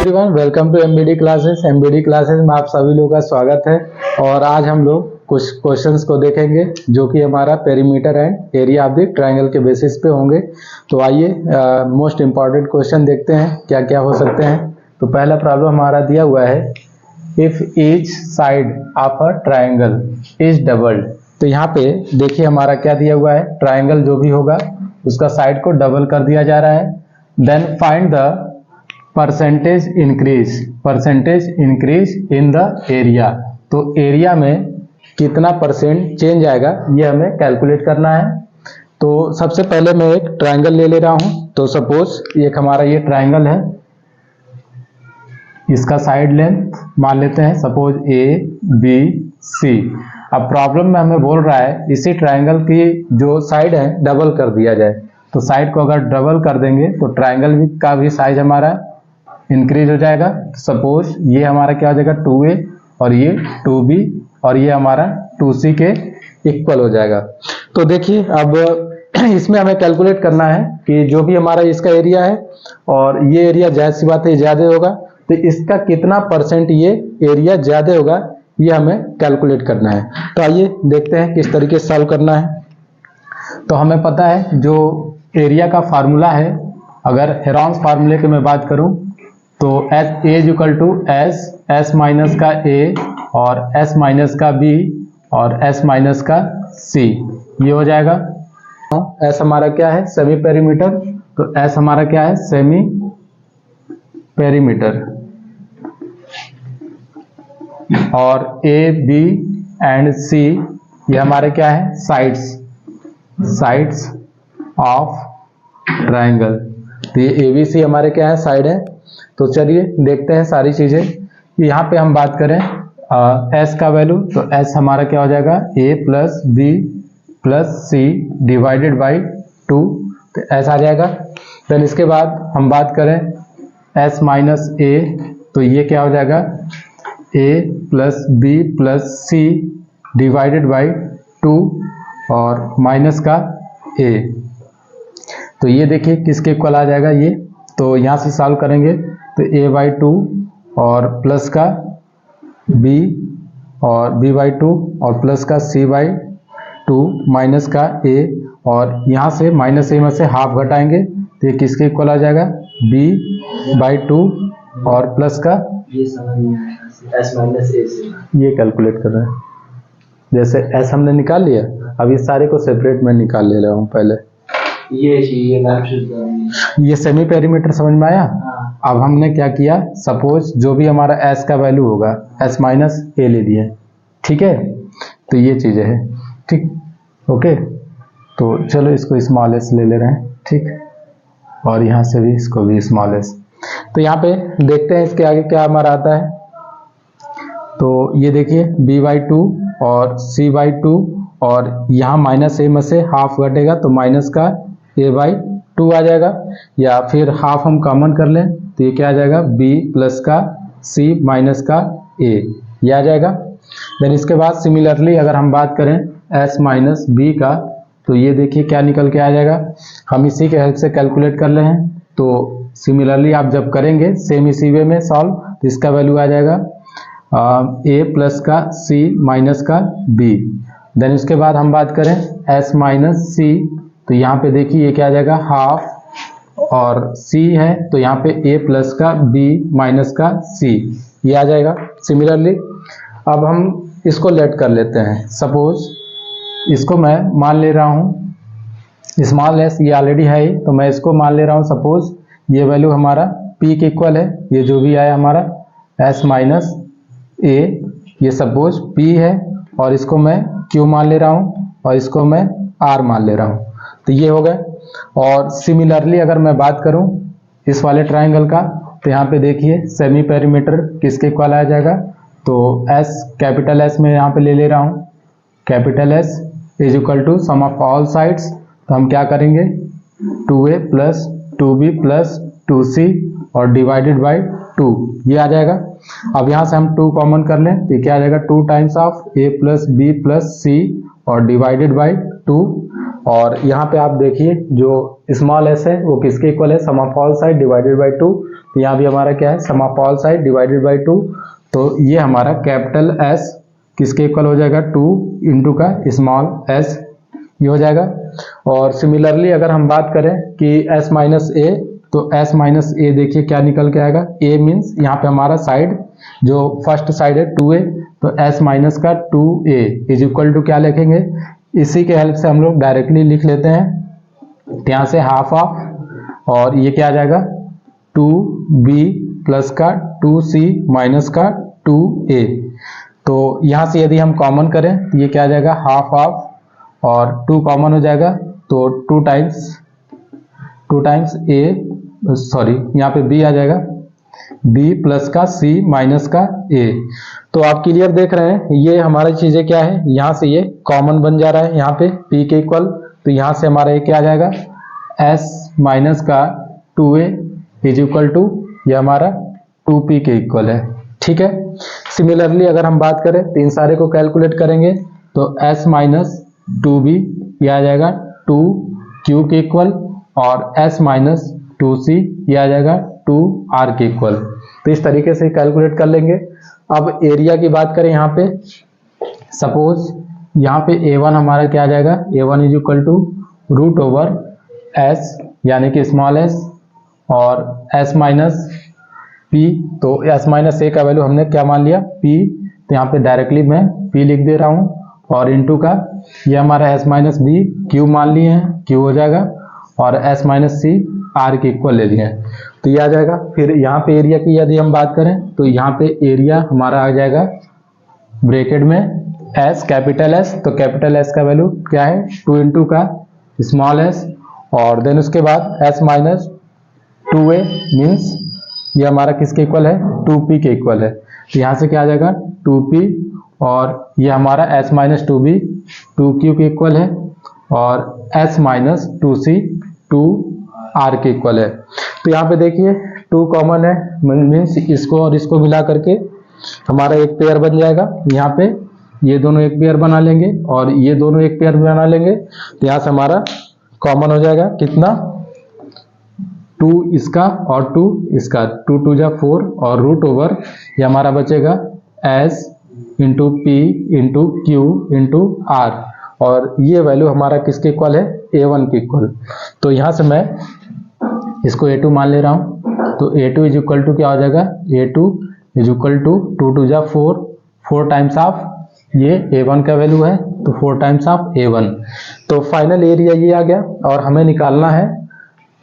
Everyone, welcome to MBD classes. MBD classes में आप सभी लोगों का स्वागत है। और आज हम लोग कुछ क्वेश्चंस को देखेंगे जो कि हमारा perimeter and area of the triangle के बेसिस पे होंगे। तो आइए मोस्ट इम्पॉर्टेंट क्वेश्चन देखते हैं क्या क्या हो सकते हैं। तो पहला प्रॉब्लम हमारा दिया हुआ है, if each side of a triangle is doubled. तो यहाँ पे देखिए हमारा क्या दिया हुआ है, ट्रायंगल जो भी होगा उसका साइड को डबल कर दिया जा रहा है। Then find the percentage increase in the area. तो एरिया में कितना परसेंट चेंज आएगा ये हमें कैलकुलेट करना है। तो सबसे पहले मैं एक ट्रायंगल ले रहा हूं। तो सपोज एक हमारा ये ट्रायंगल है, इसका साइड लेंथ मान लेते हैं सपोज ए बी सी। अब प्रॉब्लम में हमें बोल रहा है इसी ट्रायंगल की जो साइड है डबल कर दिया जाए। तो साइड को अगर डबल कर देंगे तो ट्रायंगल का भी साइज हमारा इंक्रीज हो जाएगा। तो सपोज ये हमारा क्या हो जाएगा 2a और ये 2b और ये हमारा 2c के इक्वल हो जाएगा। तो देखिए अब इसमें हमें कैलकुलेट करना है कि जो भी हमारा इसका एरिया है और ये एरिया जाहिर सी बात है ज्यादा होगा, तो इसका कितना परसेंट ये एरिया ज्यादा होगा ये हमें कैलकुलेट करना है। तो आइए देखते हैं किस तरीके से सॉल्व करना है। तो हमें पता है जो एरिया का फार्मूला है, अगर हेरॉन्स फार्मूले की मैं बात करूं तो H A equal to S minus का ए और एस माइनस का बी और एस माइनस का सी, ये हो जाएगा। एस हमारा क्या है, सेमी पेरीमीटर। तो एस हमारा क्या है, सेमी पेरीमीटर। और ए बी एंड सी ये हमारे क्या है, साइड्स ऑफ ट्रायंगल। तो ये ए बी सी हमारे क्या है, साइड है। तो चलिए देखते हैं सारी चीजें। यहाँ पे हम बात करें एस का वैल्यू, तो एस हमारा क्या हो जाएगा, A plus B plus C divided by 2। तो एस आ जाएगा। देन इसके बाद हम बात करें एस माइनस ए, तो ये क्या हो जाएगा, A plus B plus C divided by 2 और माइनस का ए। तो ये देखिए किसके इक्वल आ जाएगा ये। तो यहाँ से सॉल्व करेंगे तो a बाई 2 और प्लस का b और b बाई 2 और प्लस का c बाई 2 माइनस का a, और यहाँ से माइनस a में से हाफ घटाएंगे तो ये किसके इक्वल आ जाएगा, b बाई 2 और प्लस का s माइनस a से ये कैलकुलेट कर रहे हैं। जैसे s हमने निकाल लिया, अब इस सारे को सेपरेट में निकाल ले रहा हूँ पहले। ये सेमी पेरीमीटर समझ में आया। अब हमने क्या किया, सपोज जो भी हमारा s का वैल्यू होगा s माइनस ए ले लिया, ठीक है। तो ये चीजें है, ठीक, ओके। तो चलो इसको स्मॉल s ले रहे हैं, ठीक, और यहाँ से भी इसको भी स्मॉल s। तो यहाँ पे देखते हैं इसके आगे क्या हमारा आता है। तो ये देखिए b बाई 2 और c बाई 2 और यहाँ माइनस a में से हाफ घटेगा तो माइनस का a बाई 2 आ जाएगा, या फिर हाफ हम कॉमन कर लें तो ये क्या आ जाएगा, b प्लस का c माइनस का a, ये आ जाएगा। देन इसके बाद सिमिलरली अगर हम बात करें s माइनस b का, तो ये देखिए क्या निकल के आ जाएगा। हम इसी के हेल्प से कैलकुलेट कर रहे हैं। तो सिमिलरली आप जब करेंगे सेम इसी वे में सॉल्व, तो इसका वैल्यू आ जाएगा a प्लस का c माइनस का b। देन इसके बाद हम बात करें s माइनस c, तो यहाँ पे देखिए ये क्या आ जाएगा, हाफ, और c है तो यहाँ पे a प्लस का b माइनस का c, ये आ जाएगा। सिमिलरली अब हम इसको लेट कर लेते हैं। सपोज इसको मैं मान ले रहा हूँ स्मॉल s, ये ऑलरेडी है ही, तो मैं इसको मान ले रहा हूँ सपोज ये वैल्यू हमारा p के इक्वल है। ये जो भी आया हमारा s माइनस a, ये सपोज p है, और इसको मैं q मान ले रहा हूँ और इसको मैं r मान ले रहा हूँ। तो ये हो गए। और सिमिलरली अगर मैं बात करूं इस वाले ट्रायंगल का, तो यहाँ पे देखिए सेमी पेरीमीटर किसके इक्वल आ जाएगा। तो s, कैपिटल S में यहाँ पे ले रहा हूँ, capital S is equal to sum of all sides. तो हम क्या करेंगे, 2a plus 2b plus 2c और डिवाइडेड बाई 2, ये आ जाएगा। अब यहाँ से हम 2 कॉमन कर लें तो क्या आ जाएगा, 2 times of a plus b plus c और डिवाइडेड बाई 2। और यहाँ पे आप देखिए जो स्मॉल s है वो किसके इक्वल है, sum of all side divided by 2। तो यहाँ भी हमारा क्या है, sum of all side divided by 2। तो ये हमारा कैपिटल एस किसके इक्वल हो जाएगा, 2 इंटू का स्मॉल एस, ये हो जाएगा। और सिमिलरली अगर हम बात करें कि एस माइनस ए, तो एस माइनस ए देखिए क्या निकल के आएगा, ए मीन्स यहाँ पे हमारा साइड जो फर्स्ट साइड है 2a, तो एस माइनस का 2a इज इक्वल टू क्या लिखेंगे, इसी के हेल्प से हम लोग डायरेक्टली लिख लेते हैं। तो यहाँ से हाफ ऑफ, और ये क्या आ जाएगा 2b प्लस का 2c माइनस का 2a। तो यहाँ से यदि हम कॉमन करें तो ये क्या आ जाएगा, हाफ ऑफ, और 2 कॉमन हो जाएगा तो 2 टाइम्स a, सॉरी यहाँ पे b आ जाएगा, b प्लस का c माइनस का a। तो आप क्लियर देख रहे हैं, ये हमारी चीजें क्या है, यहाँ से ये कॉमन बन जा रहा है यहाँ पे p के इक्वल। तो यहाँ से हमारा ये क्या आ जाएगा, s माइनस का 2a इज इक्वल टू, ये हमारा 2p के इक्वल है, ठीक है। सिमिलरली अगर हम बात करें तो इन सारे को कैलकुलेट करेंगे तो s माइनस 2b ये आ जाएगा 2q के इक्वल, और s माइनस 2c ये आ जाएगा 2r के इक्वल। तो इस तरीके से कैलकुलेट कर लेंगे। अब एरिया की बात करें, यहाँ पे सपोज यहाँ पे a1 हमारा क्या आ जाएगा, a1 is equal to root over s यानी कि स्मॉल s और s माइनस p। तो s माइनस a का वैल्यू हमने क्या मान लिया, p। तो यहाँ पे डायरेक्टली मैं p लिख दे रहा हूँ, और इनटू का ये हमारा s माइनस b q मान लिए हैं, q हो जाएगा, और s माइनस c r के इक्वल ले लिए हैं, तो ये आ जाएगा। फिर यहाँ पे एरिया की यदि हम बात करें तो यहाँ पे एरिया हमारा आ जाएगा ब्रैकेट में s कैपिटल S, तो कैपिटल S का वैल्यू क्या है 2 इंटू का स्मॉल s, और देन उसके बाद s माइनस 2a मीन्स ये हमारा किसके इक्वल है, 2p के इक्वल है। तो यहाँ से क्या आ जाएगा 2p, और ये हमारा s माइनस 2b 2q के इक्वल है, और s माइनस 2c 2r के इक्वल है। तो यहाँ पे देखिए 2 कॉमन है, मीन्स इसको और इसको मिला करके हमारा एक पेयर बन जाएगा। यहाँ पे ये दोनों एक पेयर बना लेंगे और ये दोनों एक पेयर बना लेंगे, तो यहाँ से हमारा कॉमन हो जाएगा कितना, 2 इसका और 2 इसका, 2 2 जा 4, और रूट ओवर ये हमारा बचेगा s into P into Q into R, और ये वैल्यू हमारा किसके इक्वल है, a1 के इक्वल। तो यहाँ से मैं इसको a2 मान ले रहा हूँ, तो a2 इज इक्वल टू क्या हो जाएगा, a2 इज इक्वल टू 2 2 जा 4, 4 टाइम्स ऑफ ये a1 का वैल्यू है, तो 4 टाइम्स ऑफ a1। तो फाइनल एरिया ये आ गया, और हमें निकालना है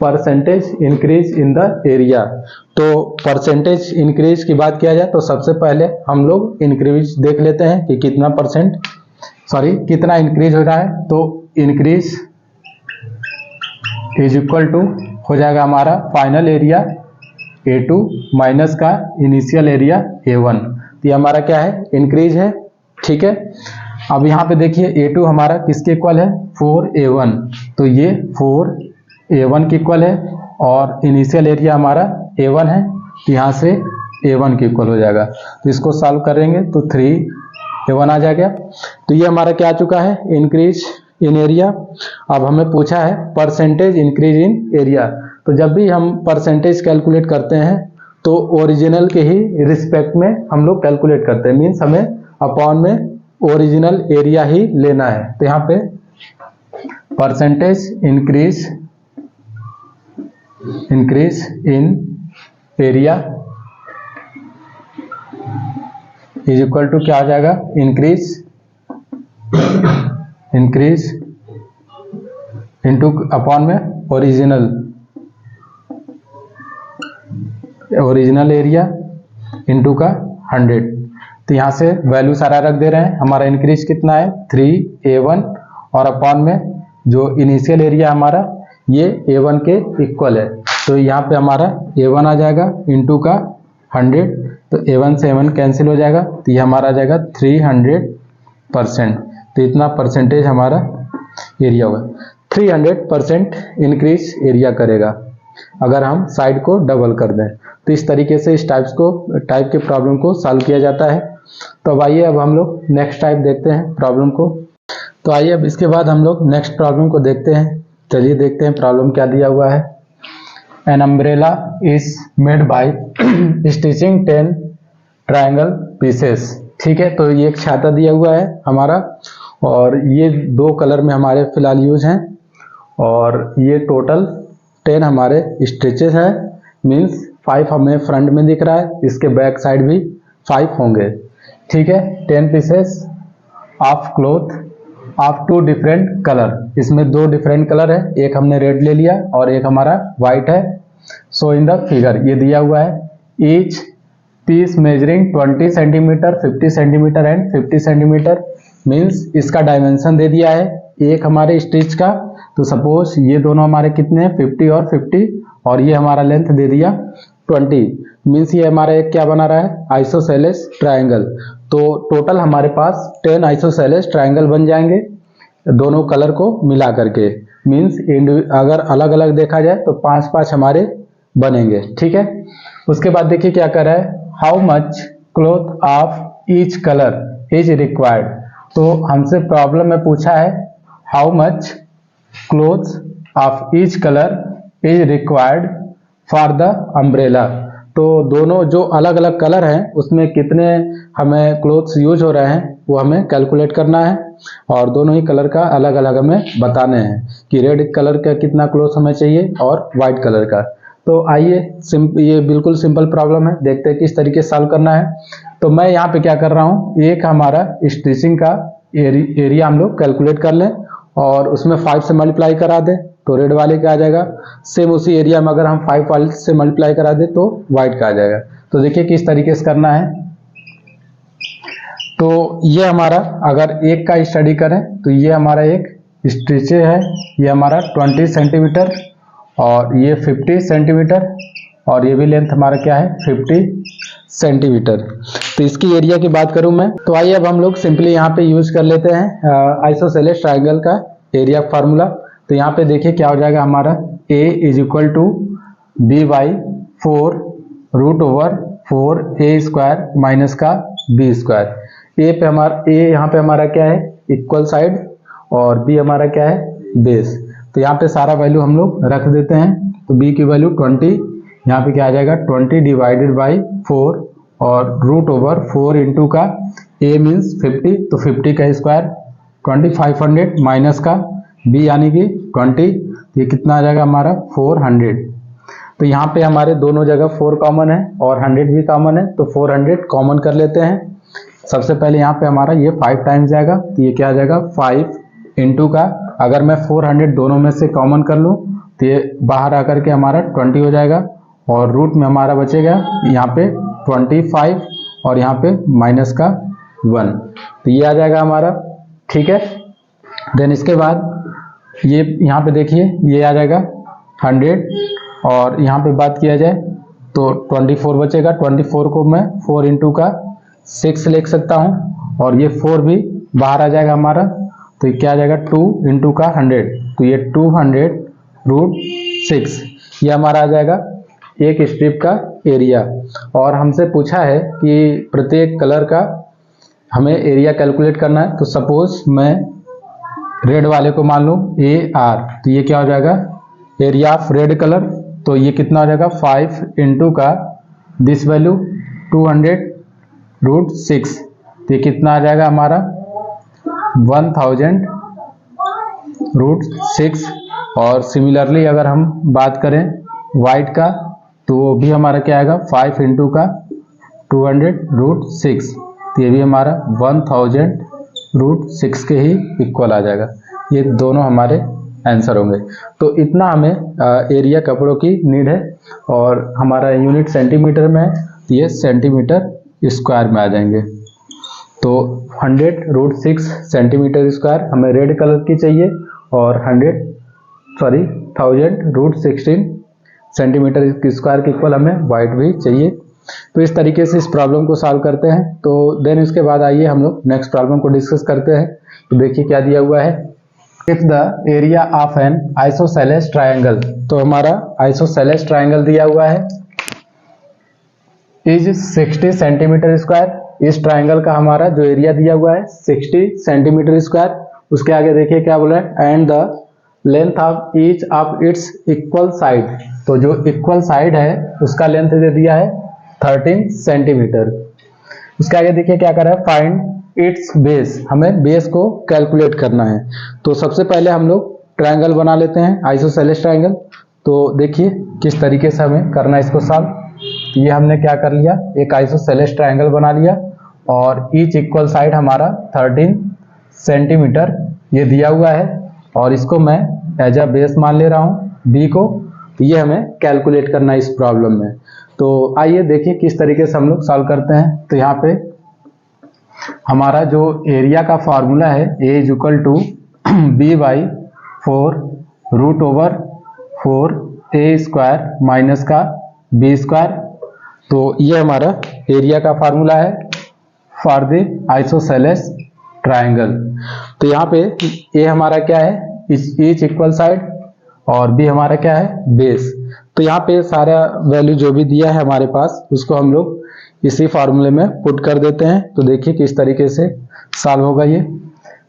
percentage increase in the area. तो परसेंटेज इंक्रीज की बात किया जाए तो सबसे पहले हम लोग इंक्रीज देख लेते हैं कि कितना कितना इंक्रीज हो रहा है। तो इंक्रीज इज इक्वल टू हो जाएगा हमारा फाइनल एरिया a2 माइनस का इनिशियल एरिया a1। तो ये हमारा क्या है, इंक्रीज है, ठीक है। अब यहाँ पे देखिए a2 हमारा किसके इक्वल है, 4a1, तो ये 4a1 के इक्वल है, और इनिशियल एरिया हमारा a1 है, तो यहाँ से a1 के इक्वल हो जाएगा। तो इसको सॉल्व करेंगे तो 3a1 आ जाएगा। तो ये हमारा क्या आ चुका है, इंक्रीज इन एरिया। अब हमें पूछा है परसेंटेज इंक्रीज इन एरिया। तो जब भी हम परसेंटेज कैलकुलेट करते हैं तो ओरिजिनल के ही रिस्पेक्ट में हम लोग कैलकुलेट करते हैं, मीन्स हमें अपॉन में ओरिजिनल एरिया ही लेना है। तो यहाँ पे percentage increase in area is equal to क्या आ जाएगा, इंक्रीज इनटू अपॉन में ओरिजिनल एरिया इनटू का 100। तो यहाँ से वैल्यू सारा रख दे रहे हैं। हमारा इंक्रीज कितना है 3a1, और अपॉन में जो इनिशियल एरिया हमारा ये a1 के इक्वल है। तो यहाँ पे हमारा a1 आ जाएगा इनटू का 100, तो a1 से a1 कैंसिल हो जाएगा, तो ये हमारा आ जाएगा 300%। तो इतना परसेंटेज हमारा एरिया होगा, 300% इंक्रीज एरिया करेगा अगर हम साइड को डबल कर दें। तो इस तरीके से इस टाइप के प्रॉब्लम को सॉल्व किया जाता है। तो अब आइए अब हम लोग नेक्स्ट टाइप देखते हैं प्रॉब्लम को। तो आइए अब इसके बाद हम लोग नेक्स्ट प्रॉब्लम को देखते हैं। चलिए देखते हैं प्रॉब्लम क्या दिया हुआ है। An umbrella is made by stitching 10 triangle pieces. ठीक है, तो ये एक छाता दिया हुआ है हमारा, और ये 2 कलर में हमारे फिलहाल यूज हैं, और ये टोटल 10 हमारे स्टिचेस है, मीन्स 5 हमें फ्रंट में दिख रहा है, इसके बैक साइड भी 5 होंगे। ठीक है, 10 pieces of cloth of 2 different colour, इसमें 2 डिफरेंट कलर है, एक हमने रेड ले लिया और एक हमारा वाइट है। सो इन द फिगर ये दिया हुआ है, each piece measuring 20 centimetre 50 centimetre and 50 centimetre, means इसका डायमेंशन दे दिया है एक हमारे स्टिच का। तो सपोज ये दोनों हमारे कितने हैं, 50 और 50, और ये हमारा लेंथ दे दिया 20, मीन्स ये हमारा एक क्या बना रहा है, आइसोसेलेस ट्रायंगल। तो टोटल हमारे पास 10 आइसोसेलेस ट्रायंगल बन जाएंगे दोनों कलर को मिला करके, मीन्स अगर अलग अलग देखा जाए तो 5-5 हमारे बनेंगे। ठीक है, उसके बाद देखिए क्या कर रहा है, how much cloth of each colour is required. तो हमसे प्रॉब्लम में पूछा है how much clothes of each colour is required for the umbrella. तो दोनों जो अलग अलग कलर हैं उसमें कितने हमें क्लॉथ्स यूज हो रहे हैं वो हमें कैलकुलेट करना है, और दोनों ही कलर का अलग अलग हमें बताने हैं कि रेड कलर का कितना क्लॉथ हमें चाहिए और वाइट कलर का। तो आइए ये बिल्कुल सिंपल प्रॉब्लम है, देखते हैं किस तरीके से सॉल्व करना है। तो मैं यहाँ पे क्या कर रहा हूँ, एक हमारा स्टिचिंग का एरिया हम लोग कैलकुलेट कर लें और उसमें 5 से मल्टीप्लाई करा दें तो रेड वाले का आ जाएगा, सेम उसी एरिया में अगर हम 5 वाले से मल्टीप्लाई करा दें तो वाइट का आ जाएगा। तो देखिए किस तरीके से करना है। तो ये हमारा अगर एक का स्टडी करें तो ये हमारा एक स्टिच है, ये हमारा 20 सेंटीमीटर और ये 50 सेंटीमीटर, और ये भी लेंथ हमारा क्या है 50 सेंटीमीटर। तो इसकी एरिया की बात करूं मैं, तो आइए अब हम लोग सिंपली यहाँ पे यूज कर लेते हैं आइसोसेलेस ट्रायंगल का एरिया फार्मूला। तो यहाँ पे देखिए क्या हो जाएगा हमारा, a is equal to b/4 root over 4a square minus का b स्क्वायर। a यहाँ पे हमारा क्या है, इक्वल साइड, और b हमारा क्या है, बेस। तो यहाँ पे सारा वैल्यू हम लोग रख देते हैं। तो b की वैल्यू 20, यहाँ पे क्या आ जाएगा 20 डिवाइडेड बाई 4 और रूट ओवर 4 इंटू का a मीन्स 50, तो 50 का स्क्वायर 2500 माइनस का b यानी कि 20, ये कितना आ जाएगा हमारा 400। तो यहाँ पे हमारे दोनों जगह 4 कॉमन है और 100 भी कॉमन है, तो 400 कॉमन कर लेते हैं। सबसे पहले यहाँ पे हमारा ये 5 टाइम्स जाएगा, तो ये क्या आ जाएगा 5 इंटू का, अगर मैं 400 दोनों में से कॉमन कर लूँ तो ये बाहर आकर के हमारा 20 हो जाएगा, और रूट में हमारा बचेगा यहाँ पे 25 और यहाँ पे माइनस का 1, तो ये आ जाएगा हमारा। ठीक है, देन इसके बाद ये यहाँ पे देखिए ये आ जाएगा 100, और यहाँ पे बात किया जाए तो 24 बचेगा। 24 को मैं 4 इंटू का 6 लिख सकता हूँ, और ये 4 भी बाहर आ जाएगा हमारा, तो ये क्या आ जाएगा 2 इंटू का 100, तो ये 200 रूट 6, ये हमारा आ जाएगा एक स्ट्रिप का एरिया। और हमसे पूछा है कि प्रत्येक कलर का हमें एरिया कैलकुलेट करना है। तो सपोज मैं रेड वाले को मान लूँ AR, तो ये क्या हो जाएगा एरिया ऑफ रेड कलर, तो ये कितना हो जाएगा 5 इंटू का दिस वैल्यू 200 रूट 6, तो ये कितना आ जाएगा हमारा 1000 रूट 6। और सिमिलरली अगर हम बात करें वाइट का, तो वो भी हमारा क्या आएगा 5 इंटू का 200 रूट 6, तो ये भी हमारा 1000 रूट 6 के ही इक्वल आ जाएगा। ये दोनों हमारे आंसर होंगे। तो इतना हमें एरिया कपड़ों की नीड है, और हमारा यूनिट सेंटीमीटर में है, तो ये सेंटीमीटर स्क्वायर में आ जाएंगे। तो 100 रूट 6 सेंटीमीटर स्क्वायर हमें रेड कलर की चाहिए, और 1000 रूट 16 सेंटीमीटर स्क्वायर के इक्वल हमें वाइट भी चाहिए। तो इस तरीके से इस प्रॉब्लम को सॉल्व करते हैं। तो देन इसके बाद आइए हम लोग नेक्स्ट प्रॉब्लम को डिस्कस करते हैं। तो देखिए क्या दिया हुआ है, if the area of N isosceles triangle, तो हमारा आइसोसेलेस ट्रायंगल दिया हुआ है इज 60 सेंटीमीटर स्क्वायर। इस ट्रायंगल का हमारा जो एरिया दिया हुआ है 60 सेंटीमीटर स्क्वायर। उसके आगे देखिए क्या बोला है, and the length of each of its equal side, तो जो इक्वल साइड है उसका लेंथ दे दिया है 13 सेंटीमीटर। उसके आगे देखिए क्या कर रहा है, फाइंड इट्स बेस, हमें बेस को कैलकुलेट करना है। तो सबसे पहले हम लोग ट्रायंगल बना लेते हैं, आइसोसेलेस ट्रायंगल। तो देखिए किस तरीके से हमें करना है इसको सॉल्व। ये हमने क्या कर लिया, एक आइसोसेलेस ट्रायंगल बना लिया और ईच इक्वल साइड हमारा 13 सेंटीमीटर ये दिया हुआ है और इसको मैं एज अ बेस मान ले रहा हूँ बी को। ये हमें कैलकुलेट करना है इस प्रॉब्लम में। तो आइए देखिए किस तरीके से हम लोग सॉल्व करते हैं। तो यहाँ पे हमारा जो एरिया का फॉर्मूला है A is equal to B by 4 root over 4 A square minus का बी स्क्वायर। तो ये हमारा एरिया का फार्मूला है फॉर द आइसोसेलेस ट्रायंगल। तो यहाँ पे ए हमारा क्या है, ईच इक्वल साइड, और बी हमारा क्या है, बेस। तो यहाँ पे सारा वैल्यू जो भी दिया है हमारे पास उसको हम लोग इसी फार्मूले में पुट कर देते हैं। तो देखिए किस तरीके से सॉल्व होगा ये।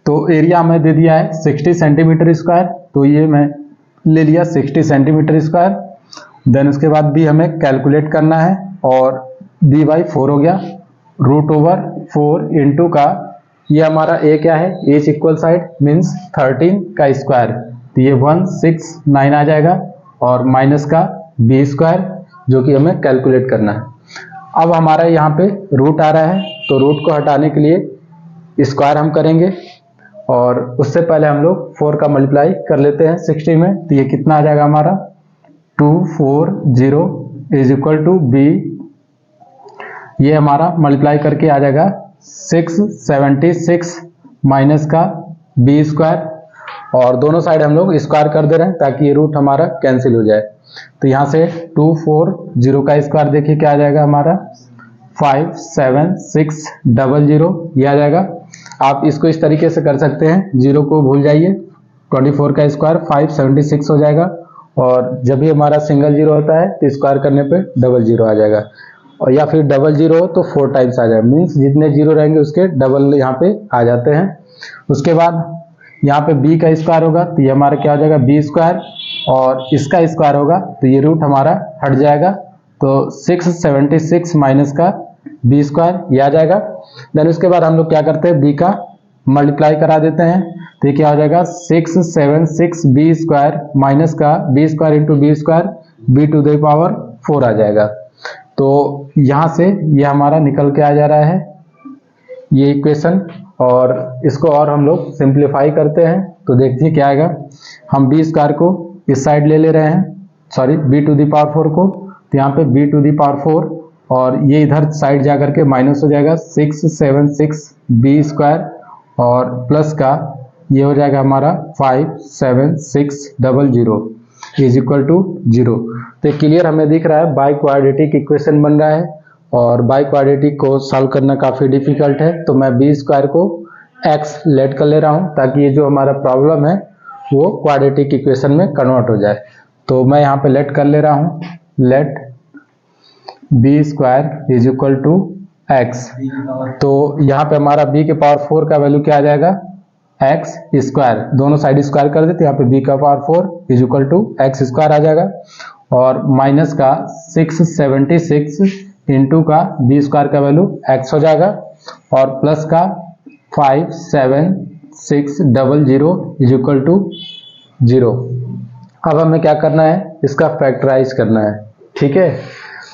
तो एरिया हमें दे दिया है 60 सेंटीमीटर स्क्वायर, तो ये मैं ले लिया 60 सेंटीमीटर स्क्वायर। देन उसके बाद बी हमें कैलकुलेट करना है और बी बाई 4 हो गया, रूट ओवर 4 इंटू का ये हमारा ए क्या है, एच इक्वल साइड मीन्स 13 का स्क्वायर, तो ये 169 आ जाएगा, और माइनस का बी स्क्वायर जो कि हमें कैलकुलेट करना है। अब हमारा यहाँ पे रूट आ रहा है, तो रूट को हटाने के लिए स्क्वायर हम करेंगे और उससे पहले हम लोग 4 का मल्टीप्लाई कर लेते हैं 60 में। तो ये कितना आ जाएगा हमारा 240 इज इक्वल टू बी, ये हमारा मल्टीप्लाई करके आ जाएगा 676 माइनस का बी स्क्वायर, और दोनों साइड हम लोग स्क्वायर कर दे रहे हैं ताकि ये रूट हमारा कैंसिल हो जाए। तो यहाँ से 240 का स्क्वायर देखिए क्या आ जाएगा हमारा 57600, ये आ जाएगा। आप इसको इस तरीके से कर सकते हैं, जीरो को भूल जाइए, 24 का स्क्वायर 576 हो जाएगा, और जब भी हमारा सिंगल जीरो होता है तो स्क्वायर करने पे डबल जीरो आ जाएगा, और या फिर डबल जीरो हो तो 4 टाइम्स आ जाएगा, मीन्स जितने जीरो रहेंगे उसके डबल यहाँ पे आ जाते हैं। उसके बाद यहाँ पे b का स्क्वायर होगा तो ये हमारा क्या हो जाएगा b स्क्वायर, और इसका स्क्वायर होगा तो ये रूट हमारा हट जाएगा, तो 676 माइनस का b स्क्वायर ये आ जाएगा। देन उसके बाद हम लोग क्या करते हैं, b का मल्टीप्लाई करा देते हैं, तो ये क्या हो जाएगा 676 b स्क्वायर माइनस का b square into B square, b to the power 4 आ जाएगा। तो यहाँ से ये हमारा निकल के आ जा रहा है ये इक्वेशन, और इसको और हम लोग सिंप्लीफाई करते हैं तो देखिए क्या आएगा। हम बी स्क्वायर को इस साइड ले ले रहे हैं, sorry B to the power 4 को, तो यहाँ पे बी टू द पावर 4, और ये इधर साइड जा करके माइनस हो जाएगा 676 बी स्क्वायर, और प्लस का ये हो जाएगा हमारा 57600 इज इक्वल टू 0। तो क्लियर हमें दिख रहा है बाई क्वाड्रेटिक इक्वेशन बन रहा है, और बाई क्वाड्रेटिक को सॉल्व करना काफ़ी डिफिकल्ट है। तो मैं बी स्क्वायर को x लेट कर ले रहा हूँ ताकि ये जो हमारा प्रॉब्लम है वो क्वाड्रेटिक इक्वेशन में कन्वर्ट हो जाए। तो मैं यहाँ पे लेट कर ले रहा हूँ, let B square is equal to x। तो यहाँ पे हमारा b के पावर 4 का वैल्यू क्या आ जाएगा, x स्क्वायर, दोनों साइड स्क्वायर कर देते, यहाँ पे b का power 4 is equal to x square आ जाएगा, और माइनस का 676 इंटू का बी स्क्वायर का वैल्यू x हो जाएगा, और प्लस का 57600 इज इक्वल टू 0। अब हमें क्या करना है, इसका फैक्टराइज करना है, ठीक है।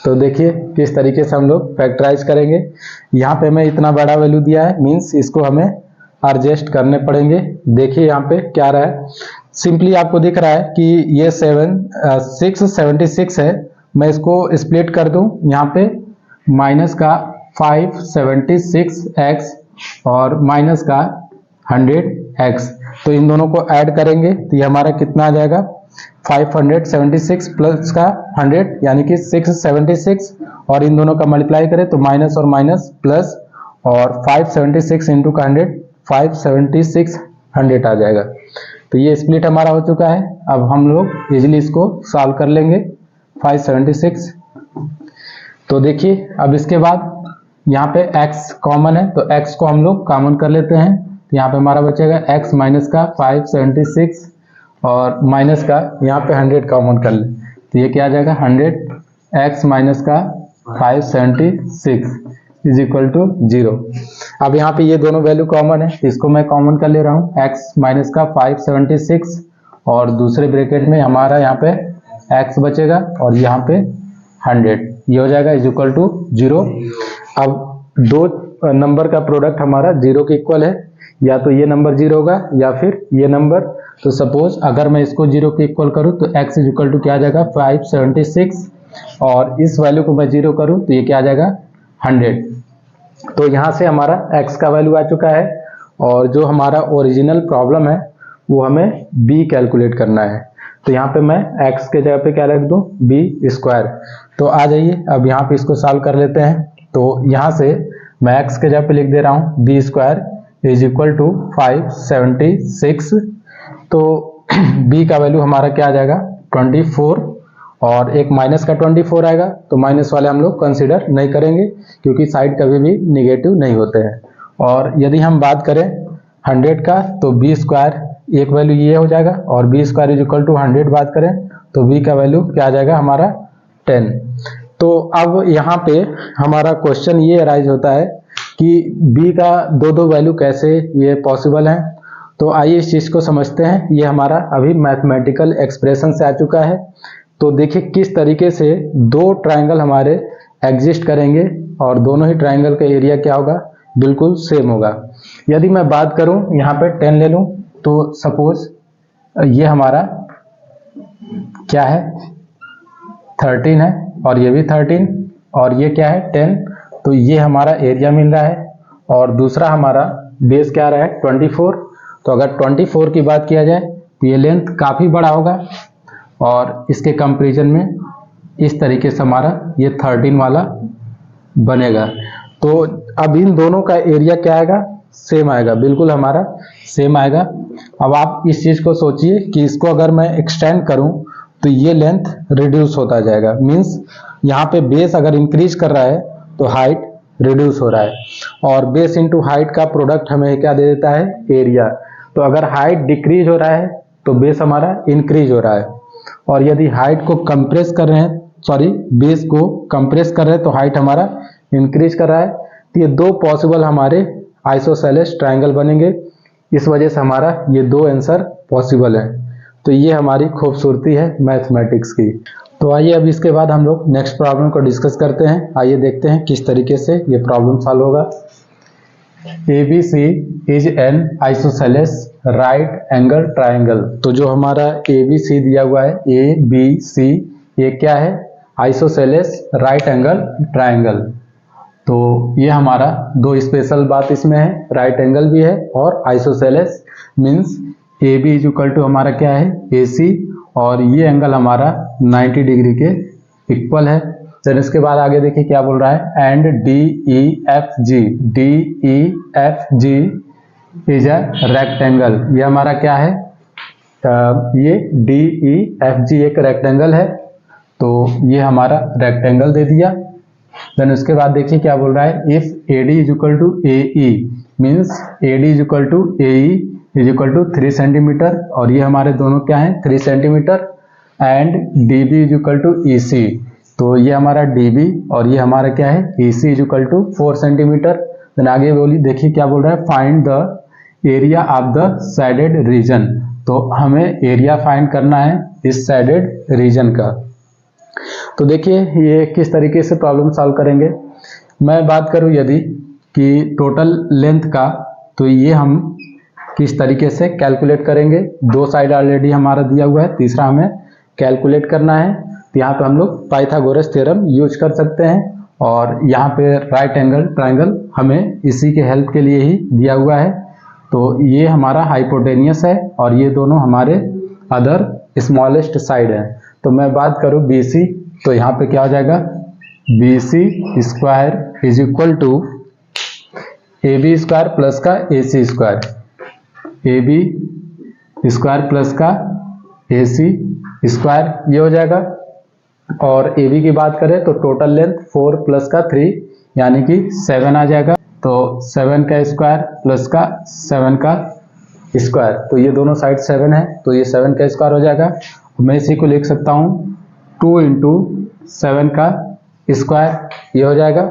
तो देखिए किस तरीके से हम लोग फैक्टराइज करेंगे। यहाँ पे हमें इतना बड़ा वैल्यू दिया है, मीन्स इसको हमें एडजस्ट करने पड़ेंगे। देखिए यहाँ पे क्या रहा है, सिंपली आपको दिख रहा है कि ये 676 है, मैं इसको स्प्लिट कर दूं, यहाँ पे माइनस का 576x और माइनस का 100x, तो इन दोनों को ऐड करेंगे तो ये हमारा कितना आ जाएगा 576 प्लस का 100 यानी कि 676, और इन दोनों का मल्टीप्लाई करें तो माइनस और माइनस प्लस, और 576 इंटू का 100 57600 आ जाएगा। तो ये स्प्लिट हमारा हो चुका है। अब हम लोग इजीली इसको सॉल्व कर लेंगे 576। तो देखिए अब इसके बाद यहाँ पे x कॉमन है, तो x को हम लोग कॉमन कर लेते हैं, तो यहाँ पे हमारा बचेगा x माइनस का 576 और माइनस का यहाँ पे 100 कॉमन कर ले तो ये क्या आ जाएगा 100 x माइनस का 576 इज इक्वल टू 0। अब यहाँ पे ये दोनों वैल्यू कॉमन है, इसको मैं कॉमन कर ले रहा हूँ, x माइनस का 576 और दूसरे ब्रैकेट में हमारा यहाँ पे x बचेगा और यहाँ पे 100, ये हो जाएगा इज इक्वल टू 0। अब दो नंबर का प्रोडक्ट हमारा 0 के इक्वल है, या तो ये नंबर 0 होगा या फिर ये नंबर। तो सपोज अगर मैं इसको 0 के इक्वल करूँ तो x इज इक्वल टू क्या आ जाएगा 576 और इस वैल्यू को मैं 0 करूँ तो ये क्या आ जाएगा 100। तो यहाँ से हमारा x का वैल्यू आ चुका है और जो हमारा ओरिजिनल प्रॉब्लम है वो हमें b कैलकुलेट करना है। तो यहाँ पे मैं x के जगह पे क्या रख दूँ b स्क्वायर। तो आ जाइए अब यहाँ पे इसको सॉल्व कर लेते हैं। तो यहाँ से मैं x के जगह पे लिख दे रहा हूँ b square is equal to 576। तो b का वैल्यू हमारा क्या आ जाएगा 24 और एक माइनस का 24 आएगा, तो माइनस वाले हम लोग कंसीडर नहीं करेंगे क्योंकि साइड कभी भी निगेटिव नहीं होते हैं। और यदि हम बात करें 100 का तो b स्क्वायर एक वैल्यू ये हो जाएगा और b square is equal to 100 बात करें तो b का वैल्यू क्या आ जाएगा हमारा 10। तो अब यहाँ पे हमारा क्वेश्चन ये अराइज होता है कि b का दो वैल्यू कैसे ये पॉसिबल है। तो आइए इस चीज़ को समझते हैं। ये हमारा अभी मैथमेटिकल एक्सप्रेशन से आ चुका है। तो देखिए किस तरीके से दो ट्रायंगल हमारे एग्जिस्ट करेंगे और दोनों ही ट्रायंगल का एरिया क्या होगा बिल्कुल सेम होगा। यदि मैं बात करूं यहाँ पे 10 ले लूं तो सपोज ये हमारा क्या है 13 है और ये भी 13 और ये क्या है 10। तो ये हमारा एरिया मिल रहा है और दूसरा हमारा बेस क्या रहा है 24। तो अगर 24 की बात किया जाए तो ये लेंथ काफ़ी बड़ा होगा और इसके कंपैरिजन में इस तरीके से हमारा ये 13 वाला बनेगा। तो अब इन दोनों का एरिया क्या आएगा सेम आएगा, बिल्कुल हमारा सेम आएगा। अब आप इस चीज़ को सोचिए कि इसको अगर मैं एक्सटेंड करूं तो ये लेंथ रिड्यूस होता जाएगा। मीन्स यहाँ पे बेस अगर इंक्रीज कर रहा है तो हाइट रिड्यूस हो रहा है और बेस इंटू हाइट का प्रोडक्ट हमें क्या दे देता है एरिया। तो अगर हाइट डिक्रीज हो रहा है तो बेस हमारा इंक्रीज हो रहा है और यदि हाइट को कंप्रेस कर रहे हैं बेस को कंप्रेस कर रहे हैं तो हाइट हमारा इंक्रीज कर रहा है। तो ये दो पॉसिबल हमारे आइसोसेलेस ट्रायंगल बनेंगे, इस वजह से हमारा ये दो आंसर पॉसिबल है। तो ये हमारी खूबसूरती है मैथमेटिक्स की। तो आइए अब इसके बाद हम लोग नेक्स्ट प्रॉब्लम को डिस्कस करते हैं। आइए देखते हैं किस तरीके से ये प्रॉब्लम सॉल्व होगा। ABC is an isosceles right angle triangle. तो जो हमारा ABC दिया हुआ है ABC ये क्या है आइसोसेलेस राइट एंगल ट्रायंगल। तो ये हमारा दो स्पेशल बात इसमें है, राइट एंगल भी है और isosceles means AB is equal to हमारा क्या है AC और ये एंगल हमारा 90 डिग्री के इक्वल है। फिर इसके बाद आगे देखिए क्या बोल रहा है and DEFG is a rectangle. ये हमारा क्या है ये DEFG एक रेक्टेंगल है। तो ये हमारा रेक्टेंगल दे दिया। देन उसके बाद देखिए क्या बोल रहा है if AD is equal to AE means AD is equal to AE is equal to 3 centimetre और ये हमारे दोनों क्या हैं 3 centimetre and DB is equal to EC। तो ये हमारा DB और ये हमारा क्या है EC is equal to 4 centimetre. Then आगे बोली देखिए क्या बोल रहा है find the area of the shaded region. तो हमें एरिया फाइंड करना है इस शेडेड रीजन का। तो देखिए ये किस तरीके से प्रॉब्लम सॉल्व करेंगे। मैं बात करूं यदि कि टोटल लेंथ का तो ये हम किस तरीके से कैलकुलेट करेंगे। दो साइड ऑलरेडी हमारा दिया हुआ है, तीसरा हमें कैलकुलेट करना है। तो यहाँ पे हम लोग पाइथागोरस थ्योरम यूज कर सकते हैं और यहाँ पे राइट एंगल ट्रायंगल हमें इसी के हेल्प के लिए ही दिया हुआ है। तो ये हमारा हाइपोटेनियस है और ये दोनों हमारे अदर स्मॉलेस्ट साइड है। तो मैं बात करूँ BC तो यहाँ पे क्या हो जाएगा BC square is equal to AB square plus का AC square, AB square plus का AC स्क्वायर ये हो जाएगा। और AB की बात करें तो टोटल लेंथ 4 प्लस का 3 यानी कि 7 आ जाएगा। तो 7 का स्क्वायर प्लस का 7 का स्क्वायर, तो ये दोनों साइड 7 है, तो ये 7 का स्क्वायर हो जाएगा। मैं इसी को लिख सकता हूँ 2 इंटू 7 का स्क्वायर, ये हो जाएगा।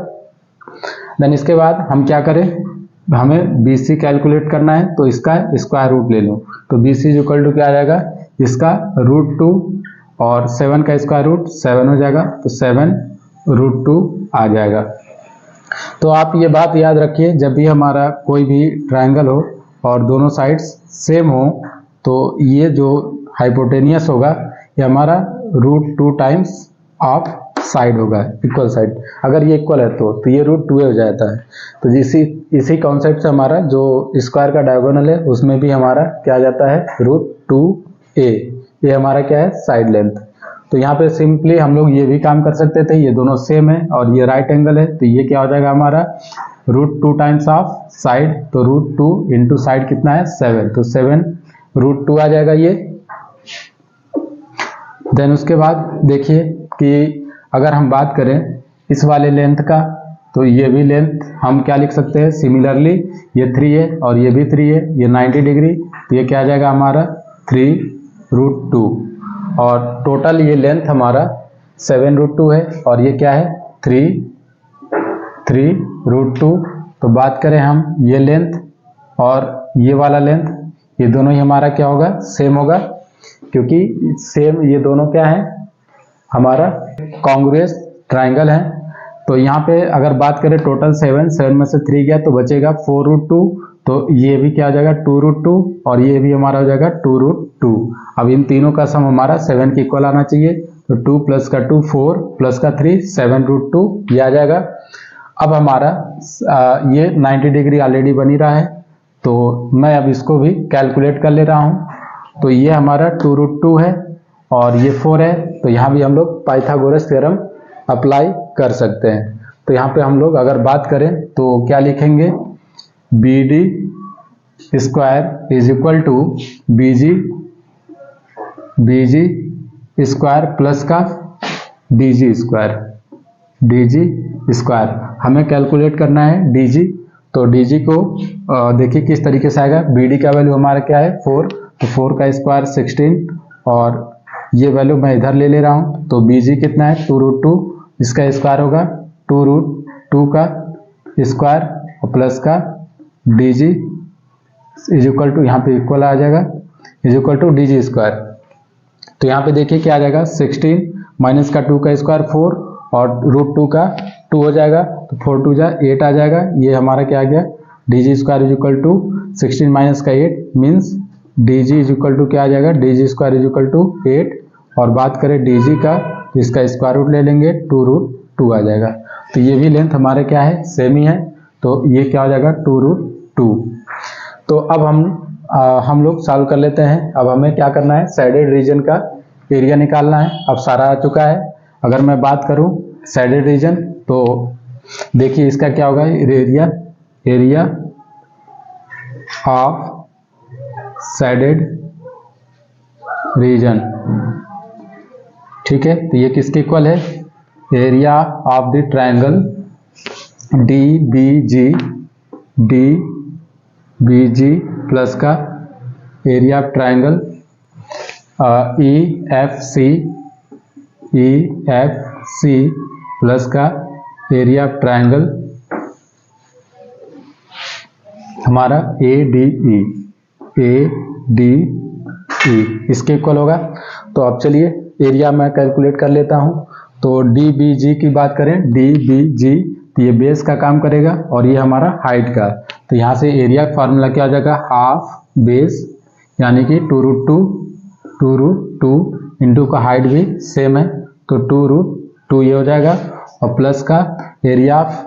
देन इसके बाद हम क्या करें, हमें BC कैलकुलेट करना है, तो इसका स्क्वायर रूट ले लूँ, तो BC इक्वल टू क्या आ जाएगा, इसका √2 और 7 का स्क्वायर रूट 7 हो जाएगा, तो 7 √2 आ जाएगा। तो आप ये बात याद रखिए, जब भी हमारा कोई भी ट्रायंगल हो और दोनों साइड्स सेम हो, तो ये जो हाइपोटेनियस होगा ये हमारा √2 टाइम्स ऑफ साइड होगा, इक्वल साइड। अगर ये इक्वल है तो ये √2 हो जाता है। तो इसी कॉन्सेप्ट से हमारा जो स्क्वायर का डायगोनल है उसमें भी हमारा क्या आ जाता है, √2a। ये हमारा क्या है, साइड लेंथ। तो यहाँ पे सिंपली हम लोग ये भी काम कर सकते थे, ये दोनों सेम है और ये राइट एंगल है, तो ये क्या हो जाएगा हमारा √2 टाइम्स ऑफ साइड, तो √2 इंटू साइड कितना है 7, तो 7 √2 आ जाएगा ये। देन उसके बाद देखिए कि अगर हम बात करें इस वाले लेंथ का, तो ये भी लेंथ हम क्या लिख सकते हैं, सिमिलरली ये 3 है और ये भी 3 है, ये 90 डिग्री, तो ये क्या आ जाएगा हमारा 3√2 और टोटल ये लेंथ हमारा 7√2 है और ये क्या है 3√2। तो बात करें हम ये लेंथ और ये वाला लेंथ, ये दोनों ही हमारा क्या होगा, सेम होगा, क्योंकि सेम ये दोनों क्या है, हमारा कॉन्ग्रुएंस ट्रायंगल है। तो यहाँ पे अगर बात करें टोटल 7 में से 3 गया तो बचेगा 4√2, तो ये भी क्या हो जाएगा 2√2 और ये भी हमारा हो जाएगा 2√2। अब इन तीनों का सम हमारा 7 के इक्वल आना चाहिए, तो 2 प्लस का 2 4 प्लस का 3 7√2 ये आ जाएगा। अब हमारा ये 90 डिग्री ऑलरेडी बनी रहा है, तो मैं अब इसको भी कैलकुलेट कर ले रहा हूँ। तो ये हमारा 2√2 है और ये 4 है, तो यहाँ भी हम लोग पाइथागोरस थ्योरम अप्लाई कर सकते हैं। तो यहाँ पे हम लोग अगर बात करें तो क्या लिखेंगे, BD square is equal to BG square plus का DG स्क्वायर। हमें कैलकुलेट करना है DG, तो DG को देखिए किस तरीके से आएगा। BD का वैल्यू हमारा क्या है 4, तो 4 का स्क्वायर 16 और ये वैल्यू मैं इधर ले रहा हूँ, तो BG कितना है 2√2, इसका स्क्वायर होगा 2√2 का स्क्वायर और प्लस का DG इज इक्वल टू, यहाँ पे इक्वल आ जाएगा, is equal to DG square. तो यहाँ पे देखिए क्या आ जाएगा 16 माइनस का 2 का स्क्वायर 4 और √2 का 2 हो जाएगा, तो 4 2 जा 8 आ जाएगा। ये हमारा क्या आ गया, DG square is equal to 16 minus का 8 means DG is equal to क्या आ जाएगा, DG square is equal to 8। और बात करें DG का, इसका स्क्वायर रूट ले लेंगे 2√2 आ जाएगा। तो ये भी लेंथ हमारे क्या है, सेम ही है, तो ये क्या हो जाएगा 2√2। तो अब हम लोग सॉल्व कर लेते हैं। अब हमें क्या करना है, साइडेड रीजन का एरिया निकालना है। अब सारा आ चुका है। अगर मैं बात करूं साइडेड रीजन, तो देखिए इसका क्या होगा, एरिया ऑफ साइडेड रीजन, ठीक है। तो ये किसके इक्वल है, area of the triangle DBG plus का area of triangle EFC plus का एरिया ऑफ ट्रायंगल हमारा ADE इसके इक्वल होगा। तो अब चलिए एरिया मैं कैलकुलेट कर लेता हूं। तो DBG की बात करें, DBG तो ये बेस का काम करेगा और ये हमारा हाइट का। तो यहाँ से एरिया का फार्मूला क्या हो जाएगा, हाफ बेस यानी कि 2√2 इंटू का हाइट भी सेम है, तो 2√2 ये हो जाएगा और प्लस का एरिया ऑफ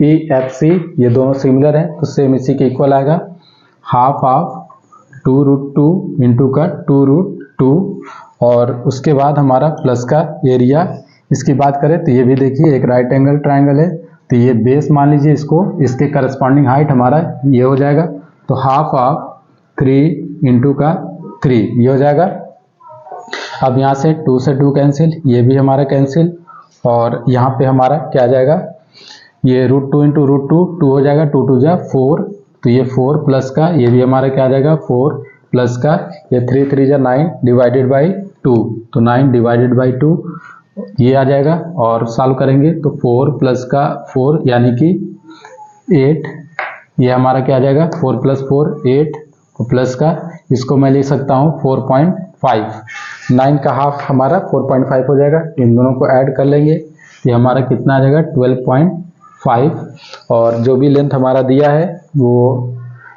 EFC ये दोनों सिमिलर है, तो सेम इसी के इक्वल आएगा, हाफ ऑफ 2√2 इंटू का 2√2 और उसके बाद हमारा प्लस का एरिया। इसकी बात करें तो ये भी देखिए एक राइट एंगल ट्रायंगल है, तो ये बेस मान लीजिए इसको, इसके करस्पॉन्डिंग हाइट हमारा ये हो जाएगा, तो हाफ ऑफ 3 इंटू का 3 ये हो जाएगा। अब यहाँ से 2 से 2 कैंसिल, ये भी हमारा कैंसिल और यहाँ पे हमारा क्या आ जाएगा, ये √2 इंटू √2 2 हो जाएगा, 2 2 जा 4, तो ये 4 प्लस का ये भी हमारा क्या आ जाएगा 4 प्लस का ये 3 3 जा 9 डिवाइडेड बाई 2, तो 9 डिवाइडेड बाई 2 ये आ जाएगा। और सॉल्व करेंगे तो 4 प्लस का 4 यानी कि 8, ये हमारा क्या आ जाएगा 4 प्लस 4 8, तो प्लस का इसको मैं लिख सकता हूँ 4.5, 9 का हाफ हमारा 4.5 हो जाएगा। इन दोनों को ऐड कर लेंगे, ये हमारा कितना आ जाएगा 12.5। और जो भी लेंथ हमारा दिया है वो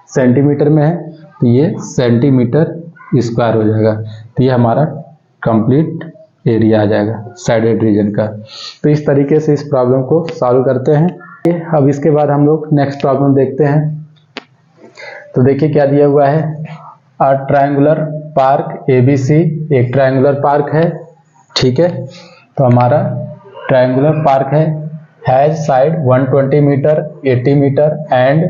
सेंटीमीटर में है, तो ये सेंटीमीटर स्क्वायर हो जाएगा। तो ये हमारा कंप्लीट एरिया आ जाएगा साइडेड रीजन का। तो इस तरीके से इस प्रॉब्लम को सॉल्व करते हैं। अब इसके बाद हम लोग नेक्स्ट प्रॉब्लम देखते हैं। तो देखिए क्या दिया हुआ है, अ ट्रायंगुलर पार्क ABC, एक ट्रायंगुलर पार्क है, ठीक है। तो हमारा ट्रायंगुलर पार्क है, has side 120 metre 80 metre and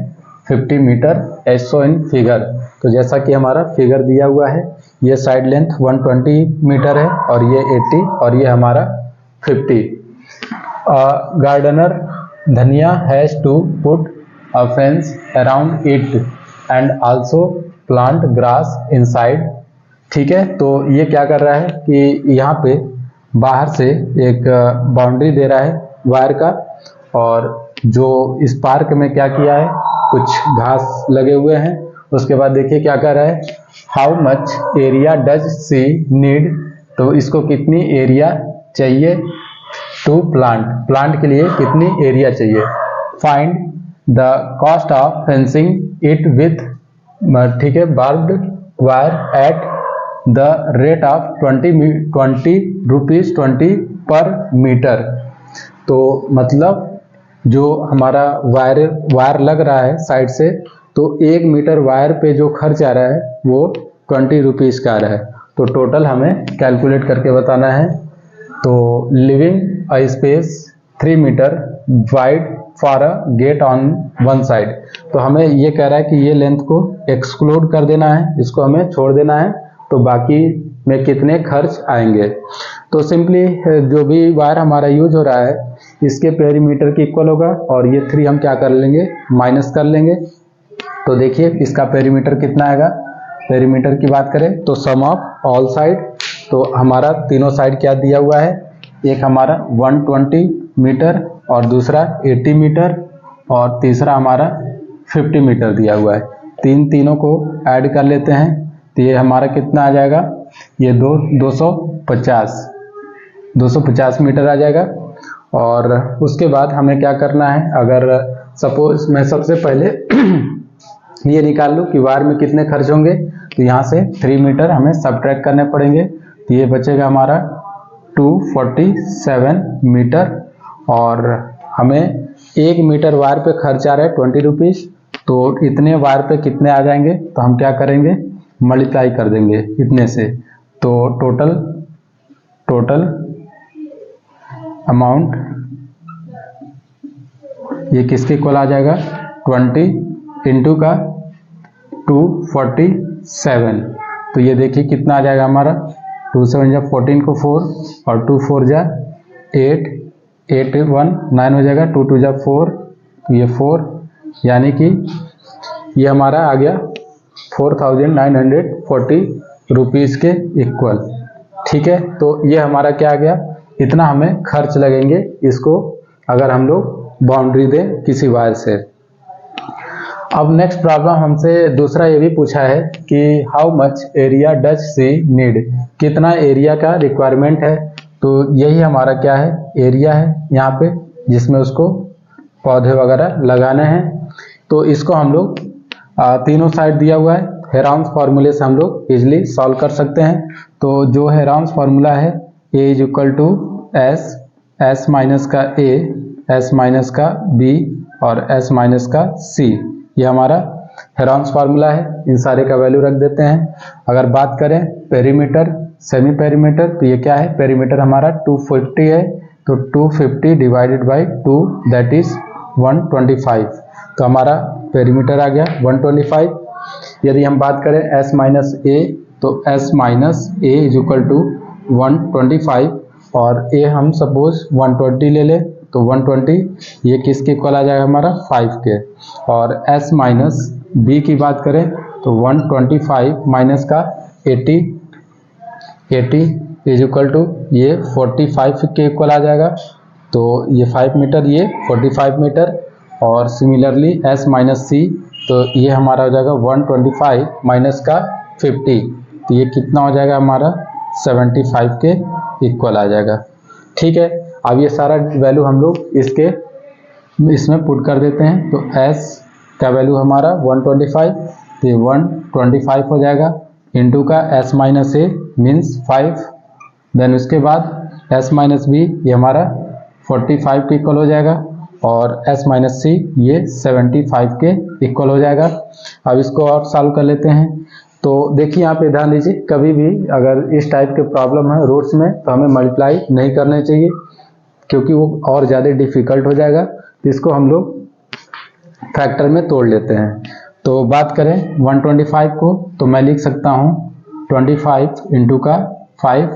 50 metre as show in figure. तो जैसा कि हमारा फिगर दिया हुआ है, ये साइड लेंथ 120 मीटर है और ये 80 और ये हमारा 50। Gardener Dhaniya has to put a fence around it and also plant grass inside, ठीक है। तो ये क्या कर रहा है कि यहाँ पे बाहर से एक बाउंड्री दे रहा है वायर का, और जो इस पार्क में क्या किया है, कुछ घास लगे हुए हैं। उसके बाद देखिए क्या कर रहा है, how much area does she need, तो इसको कितनी एरिया चाहिए टू प्लांट के लिए कितनी एरिया चाहिए। Find the cost of fencing it with, ठीक है, barbed wire at the rate of 20 rupees 20 per metre. तो मतलब जो हमारा वायर लग रहा है साइड से, तो 1 मीटर वायर पे जो खर्च आ रहा है वो 20 रुपीज़ का आ रहा है। तो टोटल हमें कैलकुलेट करके बताना है। तो leaving a space 3 metre wide for a gate on one side, तो हमें ये कह रहा है कि ये लेंथ को एक्सक्लूड कर देना है, इसको हमें छोड़ देना है। तो बाकी में कितने खर्च आएंगे, तो सिंपली जो भी वायर हमारा यूज हो रहा है इसके पेरीमीटर के इक्वल होगा, और ये 3 हम क्या कर लेंगे माइनस कर लेंगे। तो देखिए इसका पेरीमीटर कितना आएगा, पेरीमीटर की बात करें तो सम ऑफ ऑल साइड, तो हमारा तीनों साइड क्या दिया हुआ है, एक हमारा 120 मीटर और दूसरा 80 मीटर और तीसरा हमारा 50 मीटर दिया हुआ है। तीनों को ऐड कर लेते हैं, तो ये हमारा कितना आ जाएगा, ये 250 मीटर आ जाएगा। और उसके बाद हमें क्या करना है, अगर सपोज मैं सबसे पहले ये निकाल लूँ कि वायर में कितने खर्च होंगे, तो यहाँ से 3 मीटर हमें सब्ट्रैक्ट करने पड़ेंगे, तो ये बचेगा हमारा 247 मीटर। और हमें 1 मीटर वायर पे खर्च आ रहा है 20 रुपीज़, तो इतने वायर पे कितने आ जाएंगे, तो हम क्या करेंगे मल्टीप्लाई कर देंगे इतने से। तो टोटल अमाउंट ये किसके इक्वल आ जाएगा, 20 इंटू का 247, तो ये देखिए कितना आ जाएगा हमारा, 2 7 जा 14 को 4 और 2 4 जा 8, 8 1 9 हो जाएगा, 2 2 जा 4, तो ये 4, यानी कि ये हमारा आ गया 4940 रुपीज़ के इक्वल, ठीक है। तो ये हमारा क्या आ गया, इतना हमें खर्च लगेंगे इसको अगर हम लोग बाउंड्री दें किसी वायर से। अब नेक्स्ट प्रॉब्लम हमसे दूसरा ये भी पूछा है कि how much area does she need, कितना एरिया का रिक्वायरमेंट है। तो यही हमारा क्या है, एरिया है यहाँ पे, जिसमें उसको पौधे वगैरह लगाने हैं। तो इसको हम लोग तीनों साइड दिया हुआ है, हेराउंस फार्मूले से हम लोग इजिली सॉल्व कर सकते हैं। तो जो हेराउंस फार्मूला है A is equal to S minus का A, एस माइनस का B और एस माइनस का C, ये हमारा हेराउंस फार्मूला है। इन सारे का वैल्यू रख देते हैं। अगर बात करें पेरीमीटर सेमी पेरीमीटर, तो ये क्या है, पेरीमीटर हमारा 250 है, तो 250 डिवाइडेड बाई 2 दैट इज 125, तो हमारा पेरीमीटर आ गया 125। यदि हम बात करें एस माइनस ए, तो S minus A is equal to 125 और ए हम सपोज 120 ले लें, तो 120 ये किसके इक्वल आ जाएगा हमारा 5 के, और s माइनस बी की बात करें तो 125 माइनस का 80 इज इक्वल टू ये 45 के इक्वल आ जाएगा। तो ये 5 मीटर, ये 45 मीटर। और सिमिलरली एस माइनस सी, तो ये हमारा हो जाएगा 125 माइनस का 50, तो ये कितना हो जाएगा हमारा 75 के इक्वल आ जाएगा। ठीक है, अब ये सारा वैल्यू हम लोग इसमें पुट कर देते हैं। तो एस का वैल्यू हमारा 125, तो ये 125 हो जाएगा इंटू का एस माइनस ए मीन्स 5, देन उसके बाद एस माइनस बी ये हमारा 45 के इक्वल हो जाएगा, और एस माइनस सी ये 75 के इक्वल हो जाएगा। अब इसको और सॉल्व कर लेते हैं। तो देखिए यहाँ पे ध्यान दीजिए, कभी भी अगर इस टाइप के प्रॉब्लम है रूट्स में तो हमें मल्टीप्लाई नहीं करने चाहिए, क्योंकि वो और ज़्यादा डिफिकल्ट हो जाएगा। तो इसको हम लोग फैक्टर में तोड़ लेते हैं। तो बात करें 125 को, तो मैं लिख सकता हूँ 25 इंटू का 5,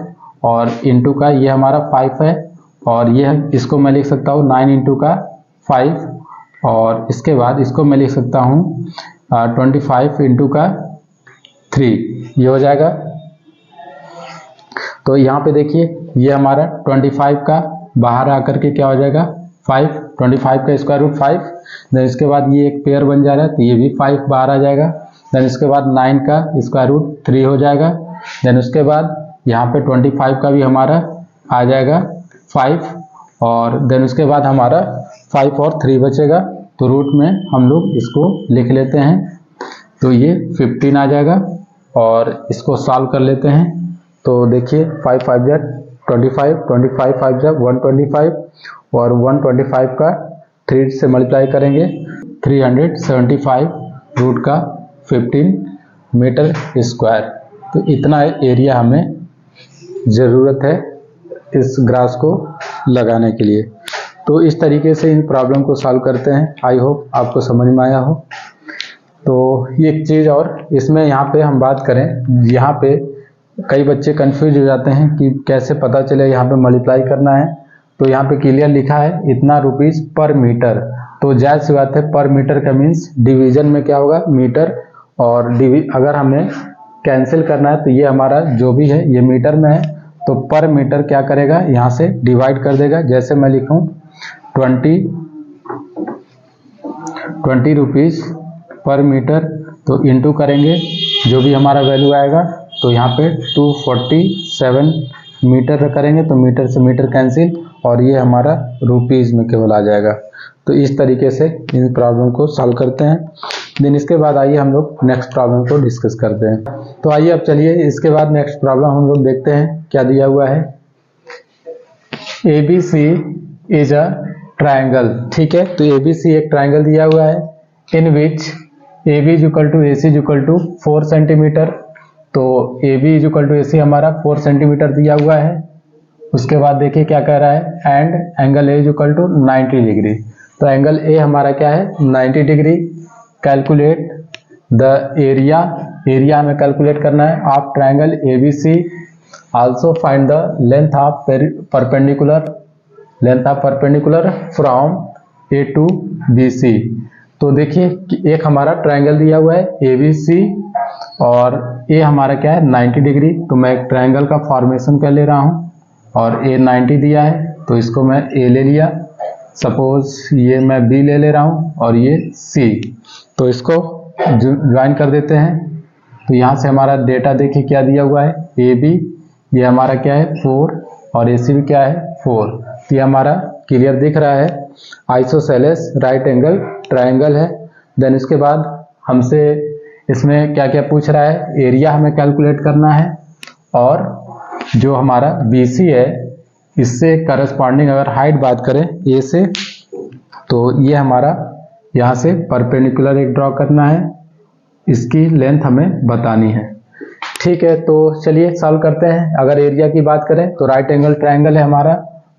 और इंटू का ये हमारा 5 है, और ये इसको मैं लिख सकता हूँ 9 इंटू का 5, और इसके बाद इसको मैं लिख सकता हूँ 25 इंटू का 3, ये हो जाएगा। तो यहाँ पे देखिए ये हमारा 25 का बाहर आकर के क्या हो जाएगा 5, 25 का स्क्वायर रूट 5, देन इसके बाद ये एक पेयर बन जा रहा है, तो ये भी 5 बाहर आ जाएगा। देन इसके बाद 9 का स्क्वायर रूट 3 हो जाएगा। देन उसके बाद यहाँ पे 25 का भी हमारा आ जाएगा 5, और देन उसके बाद हमारा 5 और 3 बचेगा। तो रूट में हम लोग इसको लिख लेते हैं, तो ये 15 आ जाएगा, और इसको सॉल्व कर लेते हैं। तो देखिए 5 5 जा 25, 25 5 जा 125, और 125 का 3 से मल्टीप्लाई करेंगे 375 रूट का 15 मीटर स्क्वायर। तो इतना एरिया हमें ज़रूरत है इस ग्रास को लगाने के लिए। तो इस तरीके से इन प्रॉब्लम को सॉल्व करते हैं। आई होप आपको समझ में आया हो। तो एक चीज़ और इसमें यहाँ पे हम बात करें, यहाँ पे कई बच्चे कंफ्यूज हो जाते हैं कि कैसे पता चले यहाँ पे मल्टीप्लाई करना है। तो यहाँ पे क्लियर लिखा है इतना रुपीस पर मीटर, तो जायज़ सी बात है पर मीटर का मीन्स डिवीजन में क्या होगा मीटर, और अगर हमें कैंसिल करना है तो ये हमारा जो भी है ये मीटर में है, तो पर मीटर क्या करेगा यहाँ से डिवाइड कर देगा। जैसे मैं लिखूँ 20 रुपीस पर मीटर, तो इंटू करेंगे जो भी हमारा वैल्यू आएगा, तो यहाँ पे 247 मीटर करेंगे, तो मीटर से मीटर कैंसिल, और ये हमारा रुपीज़ में केवल आ जाएगा। तो इस तरीके से इन प्रॉब्लम को सॉल्व करते हैं। देन इसके बाद आइए हम लोग नेक्स्ट प्रॉब्लम को डिस्कस करते हैं। तो आइए अब चलिए इसके बाद नेक्स्ट प्रॉब्लम हम लोग देखते हैं क्या दिया हुआ है। ABC is a triangle. ठीक है, तो ABC एक ट्राइंगल दिया हुआ है in which AB is equal to AC is equal to 4 centimetre. तो AB is equal to AC हमारा 4 सेंटीमीटर दिया हुआ है। उसके बाद देखिए क्या कह रहा है, and angle A is equal to 90 degree. तो एंगल A हमारा क्या है 90 डिग्री। कैलकुलेट द एरिया हमें कैलकुलेट करना है of triangle ABC। Also find the length of perpendicular from A to BC। तो देखिए कि एक हमारा ट्राइंगल दिया हुआ है ABC, और A हमारा क्या है 90 डिग्री। तो मैं एक ट्राइंगल का फॉर्मेशन कर ले रहा हूँ, और A 90 दिया है, तो इसको मैं A ले लिया। सपोज ये मैं B ले ले रहा हूँ, और ये C, तो इसको ज्वाइन कर देते हैं। तो यहाँ से हमारा डेटा देखिए क्या दिया हुआ है, AB ये हमारा क्या है 4, और AC भी क्या है 4। तो ये हमारा क्लियर दिख रहा है आइसोसेलेस राइट एंगल ट्राइंगल है। देन इसके बाद हमसे इसमें क्या क्या पूछ रहा है, एरिया हमें कैलकुलेट करना है, और जो हमारा BC है इससे करस्पॉन्डिंग अगर हाइट बात करें A से, तो ये हमारा यहाँ से परपेंडिकुलर एक ड्रॉ करना है, इसकी लेंथ हमें बतानी है। ठीक है, तो चलिए सॉल्व करते हैं। अगर एरिया की बात करें तो राइट एंगल ट्राइंगल है हमारा,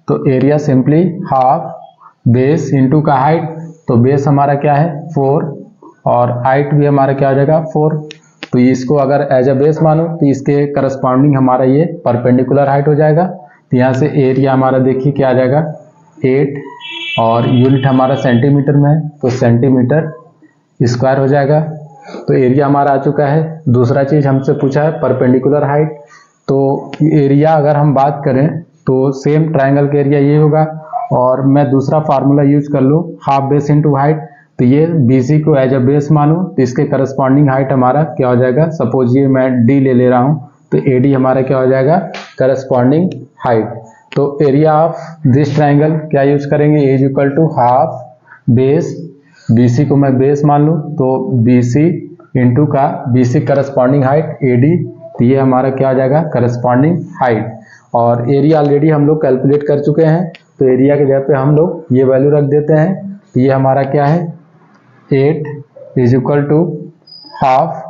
तो area simply half base into का हाइट। तो बेस हमारा क्या है 4, और हाइट भी हमारा क्या हो जाएगा 4। तो इसको अगर एज अ बेस मानो तो इसके करस्पॉन्डिंग हमारा ये परपेंडिकुलर हाइट हो जाएगा। तो यहाँ से एरिया हमारा देखिए क्या आ जाएगा 8, और यूनिट हमारा सेंटीमीटर में है, तो सेंटीमीटर स्क्वायर हो जाएगा। तो एरिया हमारा आ चुका है। दूसरा चीज हमसे पूछा है परपेंडिकुलर हाइट। तो एरिया अगर हम बात करें तो सेम ट्रायंगल का एरिया ये होगा, और मैं दूसरा फार्मूला यूज कर लूँ हाफ बेस इंटू हाइट, तो ये BC को एज अ बेस मानूं तो इसके करस्पॉन्डिंग हाइट हमारा क्या हो जाएगा, सपोज ये मैं D ले रहा हूँ तो AD हमारा क्या हो जाएगा, करस्पॉन्डिंग हाइट। तो एरिया ऑफ दिस ट्रायंगल क्या यूज करेंगे, is equal to half base, BC को मैं बेस मान लूँ तो BC इंटू का BC करस्पॉन्डिंग हाइट AD, तो ये हमारा क्या हो जाएगा, करस्पॉन्डिंग हाइट। और एरिया ऑलरेडी हम लोग कैलकुलेट कर चुके हैं, तो एरिया के जगह पे हम लोग ये वैल्यू रख देते हैं। तो ये हमारा क्या है, 8 इज इक्वल टू हाफ।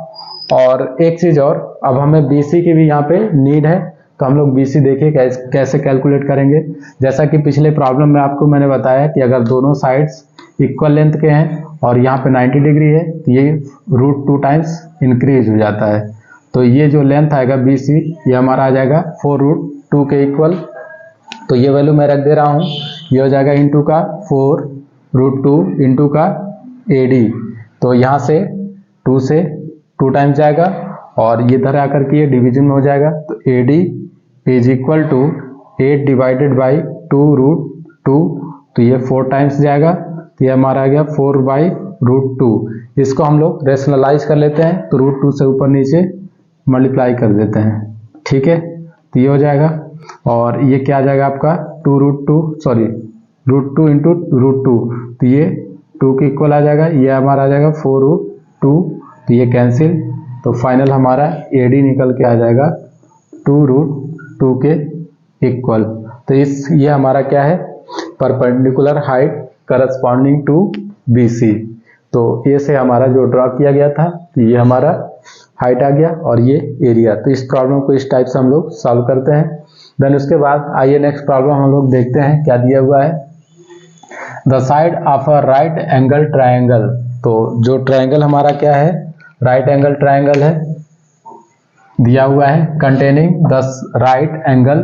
और एक चीज और, अब हमें BC की भी यहाँ पे नीड है, तो हम लोग BC देखिए कैसे कैलकुलेट करेंगे। जैसा कि पिछले प्रॉब्लम में आपको मैंने बताया कि अगर दोनों साइड्स इक्वल लेंथ के हैं और यहाँ पे 90 डिग्री है तो ये √2 टाइम्स इंक्रीज हो जाता है। तो ये जो लेंथ आएगा BC ये हमारा आ जाएगा 4√2 के इक्वल। तो ये वैल्यू मैं रख दे रहा हूँ, ये हो जाएगा इंटू का 4√2 इंटू का AD। तो यहाँ से 2 से 2 टाइम्स जाएगा और ये इधर आकर के ये डिवीजन में हो जाएगा। तो AD is equal to 8 divided by 2√2, तो ये 4 टाइम्स जाएगा, तो ये हमारा आ गया 4/√2। इसको हम लोग रेशनलाइज कर लेते हैं, तो √2 से ऊपर नीचे मल्टीप्लाई कर देते हैं, ठीक है। तो ये हो जाएगा और ये क्या आ जाएगा आपका √2 इंटू √2, तो ये 2 के इक्वल आ जाएगा, ये हमारा आ जाएगा 4√2, तो ये कैंसिल। तो फाइनल हमारा AD निकल के आ जाएगा 2√2 के इक्वल। तो ये हमारा क्या है, perpendicular height corresponding to BC। तो ए से हमारा जो ड्रॉ किया गया था, तो ये हमारा हाइट आ गया और ये एरिया। तो इस प्रॉब्लम को इस टाइप से हम लोग सॉल्व करते हैं। देन उसके बाद आइए नेक्स्ट प्रॉब्लम हम लोग देखते हैं क्या दिया हुआ है। The side of a right angle triangle. तो जो ट्रायंगल हमारा क्या है, राइट एंगल ट्रायंगल है, दिया हुआ है containing the right angle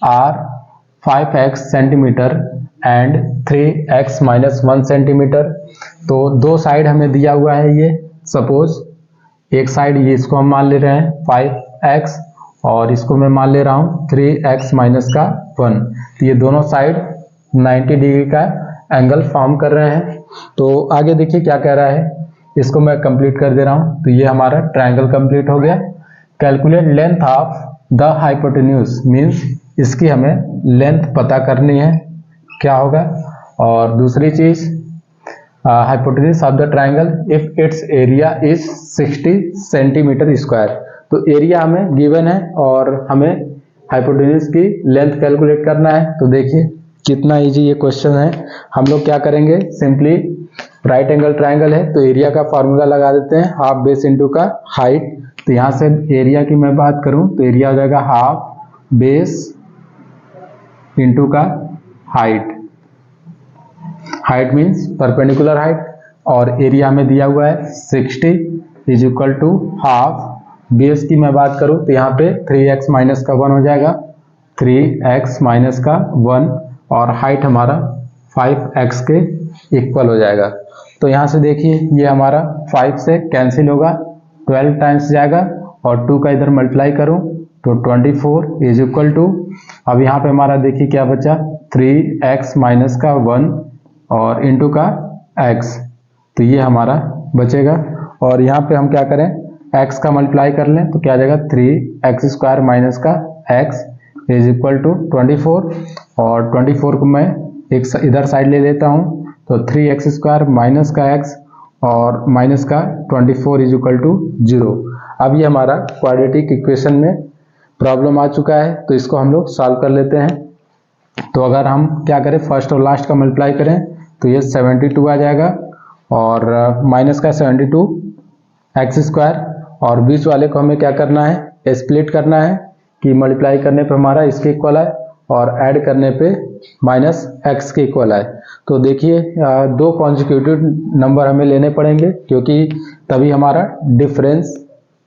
are 5x centimetre and 3x - 1 centimetre. तो दो साइड हमें दिया हुआ है, ये सपोज एक साइड ये इसको हम मान ले रहे हैं 5x और इसको मैं मान ले रहा हूँ 3x - 1। तो ये दोनों साइड 90 डिग्री का एंगल फॉर्म कर रहे हैं। तो आगे देखिए क्या कह रहा है, इसको मैं कंप्लीट कर दे रहा हूँ। तो ये हमारा ट्रायंगल कंप्लीट हो गया। Calculate length of the hypotenuse, means इसकी हमें लेंथ पता करनी है क्या होगा। और दूसरी चीज hypotenuse of the triangle if it's area is 60 centimetre square. तो एरिया हमें गिवन है और हमें हाइपोटेन्यूज की लेंथ कैलकुलेट करना है। तो देखिए कितना इजी ये क्वेश्चन है। हम लोग क्या करेंगे, सिंपली राइट एंगल ट्रायंगल है तो एरिया का फॉर्मूला लगा देते हैं, हाफ बेस इंटू का हाइट। तो यहाँ से एरिया की मैं बात करूँ तो एरिया हो जाएगा हाफ बेस इंटू का height. Height means perpendicular height और एरिया में दिया हुआ है 60 is equal to half. Base की मैं बात करूं तो यहाँ पे 3x - 1 हो जाएगा, 3x - 1 और हाइट हमारा 5x के इक्वल हो जाएगा। तो यहाँ से देखिए ये हमारा 5 से कैंसिल होगा, 12 टाइम्स जाएगा और 2 का इधर मल्टीप्लाई करूं तो 24 इज इक्वल टू, अब यहाँ पे हमारा देखिए क्या बचा, 3x - 1 और इंटू का x। तो ये हमारा बचेगा और यहाँ पे हम क्या करें, x का मल्टीप्लाई कर लें तो क्या आ जाएगा 3x² - का x इज इक्वल टू 24। और 24 को मैं एक इधर साइड ले लेता हूँ तो 3x² - का x और माइनस का 24 इज इक्वल टू 0। अब ये हमारा क्वाड्रेटिक इक्वेशन में प्रॉब्लम आ चुका है, तो इसको हम लोग सॉल्व कर लेते हैं। तो अगर हम क्या करें, फर्स्ट और लास्ट का मल्टीप्लाई करें तो ये 72 आ जाएगा और माइनस का 72 x² और बीच वाले को हमें क्या करना है, स्प्लिट करना है कि मल्टीप्लाई करने पे हमारा इसके इक्वल है और ऐड करने पे -x के इक्वल है। तो देखिए दो कॉन्जिक्यूटिव नंबर हमें लेने पड़ेंगे क्योंकि तभी हमारा डिफरेंस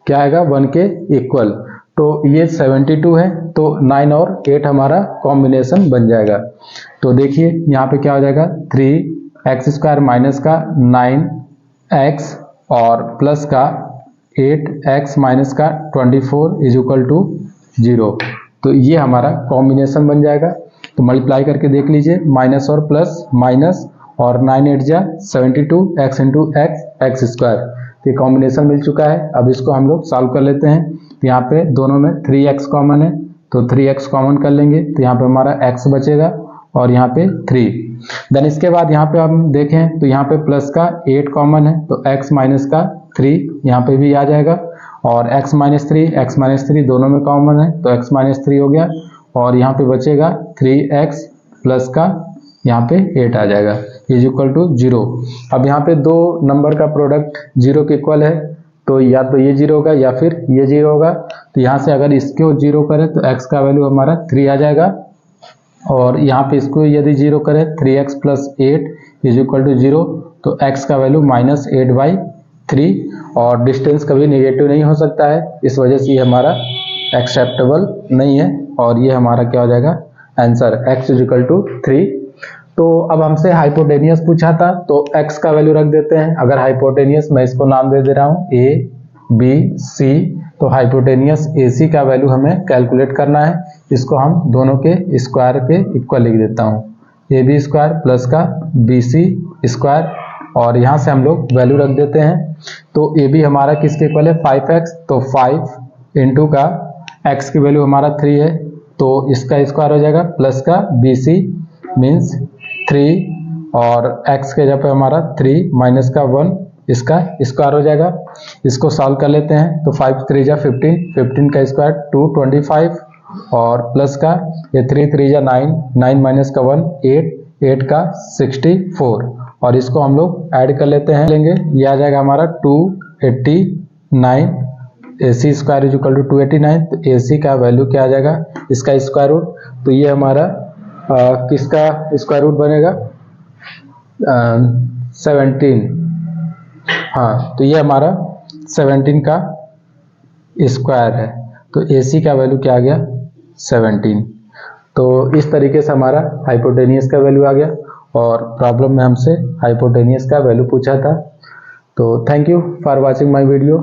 क्या आएगा 1 के इक्वल। तो ये 72 है तो 9 और 8 हमारा कॉम्बिनेशन बन जाएगा। तो देखिए यहाँ पे क्या हो जाएगा 3x² - का 9x और प्लस का 8x माइनस का 24 इज इक्वल टू 0। तो ये हमारा कॉम्बिनेशन बन जाएगा। तो मल्टीप्लाई करके देख लीजिए, माइनस और प्लस माइनस और 9 8 जा 72 x इंटू एक्स स्क्वायर। तो ये कॉम्बिनेशन मिल चुका है। अब इसको हम लोग सॉल्व कर लेते हैं। तो यहाँ पे दोनों में 3x कॉमन है, तो 3x कॉमन कर लेंगे, तो यहाँ पे हमारा x बचेगा और यहाँ पे 3। देन इसके बाद यहाँ पे हम देखें तो यहाँ पे प्लस का 8 कॉमन है, तो x माइनस का 3 यहाँ पे भी आ जाएगा, और x माइनस 3 दोनों में कॉमन है, तो x माइनस 3 हो गया, और यहाँ पे बचेगा 3x प्लस का यहाँ पे 8 आ जाएगा इज इक्वल टू 0। अब यहाँ पे दो नंबर का प्रोडक्ट 0 के इक्वल है, तो या तो ये 0 होगा या फिर ये 0 होगा। तो यहाँ से अगर इसको 0 करें तो x का वैल्यू हमारा 3 आ जाएगा, और यहाँ पे इसको यदि 0 करें 3x plus 8 is equal to 0, तो x का वैल्यू माइनस 8/3, और डिस्टेंस कभी नेगेटिव नहीं हो सकता है, इस वजह से ये हमारा एक्सेप्टेबल नहीं है, और ये हमारा क्या हो जाएगा answer x is equal to 3। तो अब हमसे हाइपोटेनियस पूछा था, तो x का वैल्यू रख देते हैं। अगर हाइपोटेनियस, मैं इसको नाम दे रहा हूँ a b c, तो हाइपोटेनियस AC का वैल्यू हमें कैलकुलेट करना है। इसको हम दोनों के स्क्वायर के इक्वल लिख देता हूँ, AB स्क्वायर प्लस का BC स्क्वायर, और यहाँ से हम लोग वैल्यू रख देते हैं। तो AB हमारा किसके इक्वल है 5x, तो 5 इंटू का x की वैल्यू हमारा 3 है, तो इसका स्क्वायर हो जाएगा, प्लस का BC मीन्स 3, और x के जगह पे हमारा 3 माइनस का 1, इसका स्क्वायर हो जाएगा। इसको सॉल्व कर लेते हैं, तो 5 3 जा 15, 15 का स्क्वायर 225, और प्लस का ये 3 3 जा 9, 9 माइनस का 1 8, 8 का 64, और इसको हम लोग ऐड कर लेते हैं, लेंगे ये आ जाएगा हमारा 289। AC square is equal to 289, तो AC का वैल्यू क्या आ जाएगा, इसका स्क्वायर रूट, तो ये हमारा किसका स्क्वायर रूट बनेगा 17। हाँ, तो ये हमारा 17 का स्क्वायर है, तो AC का वैल्यू क्या आ गया 17। तो इस तरीके से हमारा हाइपोटेनियस का वैल्यू आ गया, और प्रॉब्लम में हमसे हाइपोटेनियस का वैल्यू पूछा था। तो thank you for watching my video.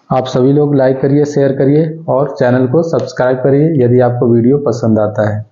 आप सभी लोग लाइक करिए, शेयर करिए, और चैनल को सब्सक्राइब करिए यदि आपको वीडियो पसंद आता है।